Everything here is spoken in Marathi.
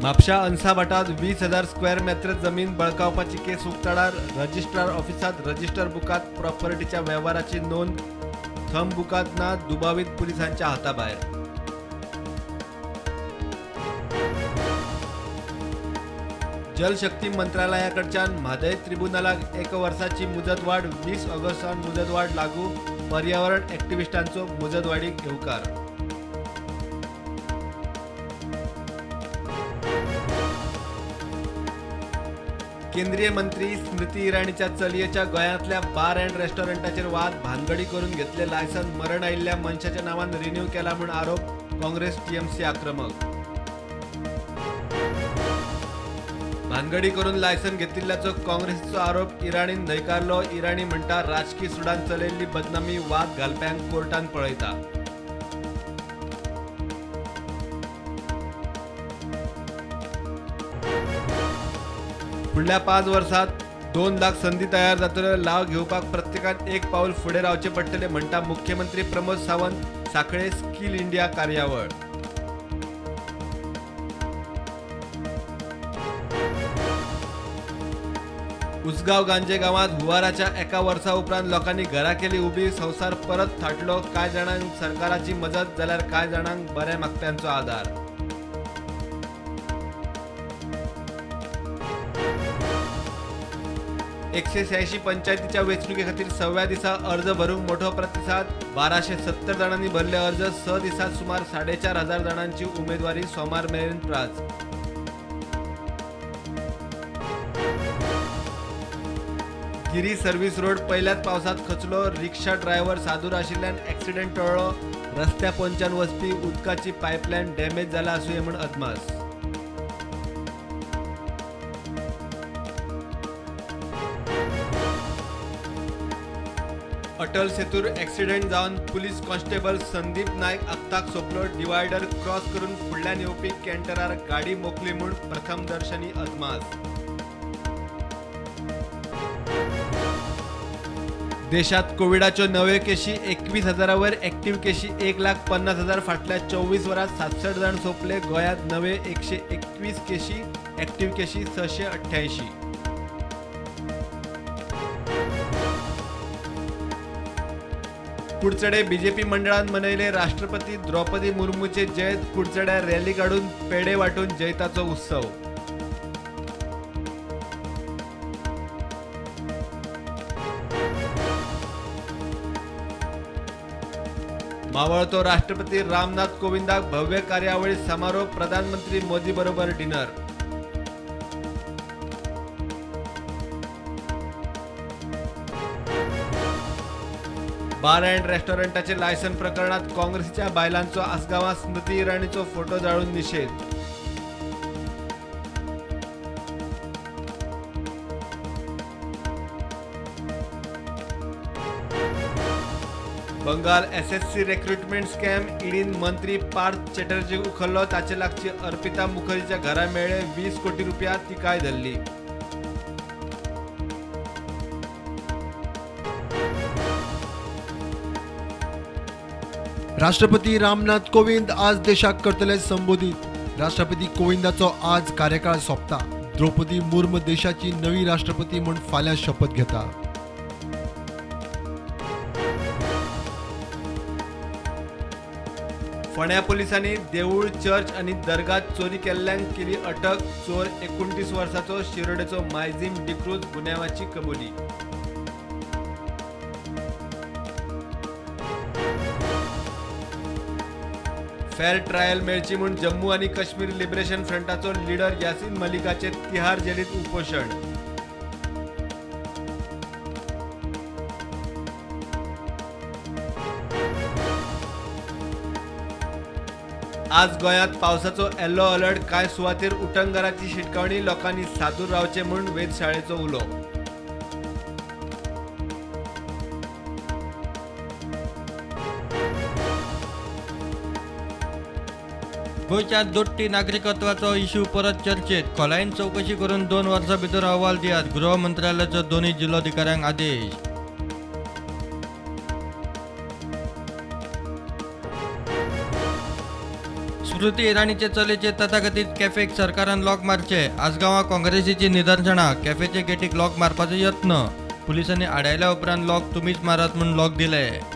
म्हापशा अंसाभाटात 20,000 स्क्वेअर मीटर जमीन बळकावपाची केस उक्ताडार रजिस्ट्रार ऑफिसात रजिस्टर बुकात प्रॉपर्टीच्या व्यवहाराची नोंद थंब बुकात ना दुबावीत पोलिसांच्या हाताबाहेर. जलशक्ती मंत्रालयाकडच्यान म्हादय ट्रिब्युनलाक 1 वर्साची मुदतवाढ 20 ऑगस्टान मुदतवाढ लागू पर्यावरण ॲक्टिव्हिस्टांचो मुदतवाढीक येवकार. केंद्रीय मंत्री स्मृती इराणीच्या चलयेच्या गोंयांतल्या बार अँड रेस्टॉरंटाचेर वाद भानगडी करून घेतले लायसन मरण आयिल्ल्या मनशाच्या नावान रिन्यू केला म्हूण आरोप काँग्रेस टीएमसी आक्रमक. भानगडी करून लायसन घेतिल्ल्याचो काँग्रेसीचो आरोप इराणीन न्हयकारलो. इराणी म्हणटा राजकीय सुडान चलयल्ली बदनामी वाद घालप्यांक कोर्टान पळयता. फुडल्या 5 वर्सात 2 लाख संधी तयार जातल्यो. लाव घेवपाक प्रत्येकान एक पाऊल फुडें रावचे पडटले म्हणटा मुख्यमंत्री प्रमोद सावंत. सांखळे स्किल इंडिया कार्यावळ. उसगाव गांजे गावात हुंवाराच्या 1 वर्सा उपरांत लोकांनी घरां केली उबी. संवसार परत थाटलो. कांय जाणांक सरकाराची मजत जाल्यार कांय जाणांक बऱ्या मागप्यांचो आदार. एकशे 86 पंचायतीच्या वेंचणुके खातीर 6व्या दिसा अर्ज भरूंक मोठो प्रतिसाद. 1270 जाणांनी भरले अर्ज. 6 दिसात सुमार 4,500 जाणांची उमेदवारी सोमार मेरेन प्राझ. गिरी सर्व्हिस रोड पहिल्याच पावसात खचलो. रिक्षा ड्रायव्हर सादूर आशिल्ल्यान ॲक्सिडेंट टळ्ळो. रस्त्या पोंच्यान वचपी उदकाची पायपलायन डॅमेज जाला आसूं म्हूण अदमास. अटल सेतूर ॲक्सिडेंट जावन पुलीस कॉन्स्टेबल संदीप नायक आत्ताक सोंपलो. डिवायडर क्रॉस करून फुडल्यान येवपी कॅन्टरार गाडी मोखली म्हूण प्रथमदर्शनी अदमास. देशात कोविडाच्यो नव्यो केशी 21,000 वयर. ॲक्टिव्ह केशी 1,50,000. फाटल्या 24 वरांत 67 जाण सोंपले. गोंयांत नवे 121 केशी. ॲक्टिव्ह केशी 688. कुडचडे बीजेपी मंडळान मनयले राष्ट्रपती द्रौपदी मुर्मूचे जयंत. कुडचड्यार रॅली काडून पेढे वाटून जैताचो उत्सव. मावळतो राष्ट्रपती रामनाथ कोविंदाक भव्य कार्यावळी समारोप. प्रधानमंत्री मोदी बरोबर डिनर. बार अँड रेस्टॉरंटाचे लायसन प्रकरणात काँग्रेसीच्या बायलांचो आसगांवां स्मृती इराणीचो फोटो जाळून निषेध. Bengal SSC recruitment scam. ईडीन मंत्री पार्थ चॅटर्जीक उखल्लो. ताचे लागची अर्पिता मुखर्जीच्या घरा मेळ्ळे 20 कोटी रुपया. ती काय धरली. राष्ट्रपती रामनाथ कोविंद आज देशाक करतले संबोधित. राष्ट्रपती कोविंदाचो आज कार्यकाळ सोंपता. द्रौपदी मुर्मू देशाची नवी राष्ट्रपती म्हूण फाल्यां शपथ घेता. फोंड्या पुलिसांनी देवूळ, चर्च आनी दर्गात चोरी केल्ल्यांक केली अटक. चोर 29 वर्साचो शिरोडेचो मायझीम डिक्रूज गुन्यांवाची कबुली. फेअर ट्रायल मेळची म्हूण जम्मू आनी काश्मीर लिबरेशन फ्रंटाचो लीडर यासीन मलिकाचे तिहार जेलीत उपोशण. आज गोंयांत पावसाचो येल्लो अलर्ट. कांय सुवातेर उटंगराची शिटकावणी. लोकांनी सादूर रावचे म्हूण वेधशाळेचो उलो. गोंयच्या दोट्टी नागरिकत्वाचो इश्यू परत चर्चेत. खोलायेन चवकशी करून 2 वर्सां भितर अहवाल दियात. गृह मंत्रालयाचो दोन्ही जिल्लोधिकाऱ्यांक आदेश. स्मृती इराणीचे चलेचे तथाकथित कॅफेक सरकारान लॉक मारचे. आसगांवां काँग्रेसीची निदर्शनां. कॅफेचे गेटीक लॉक मारपाचो यत्न. पुलिसांनी आडायल्या उपरांत लॉक तुमीच मारात म्हूण लॉक दिले.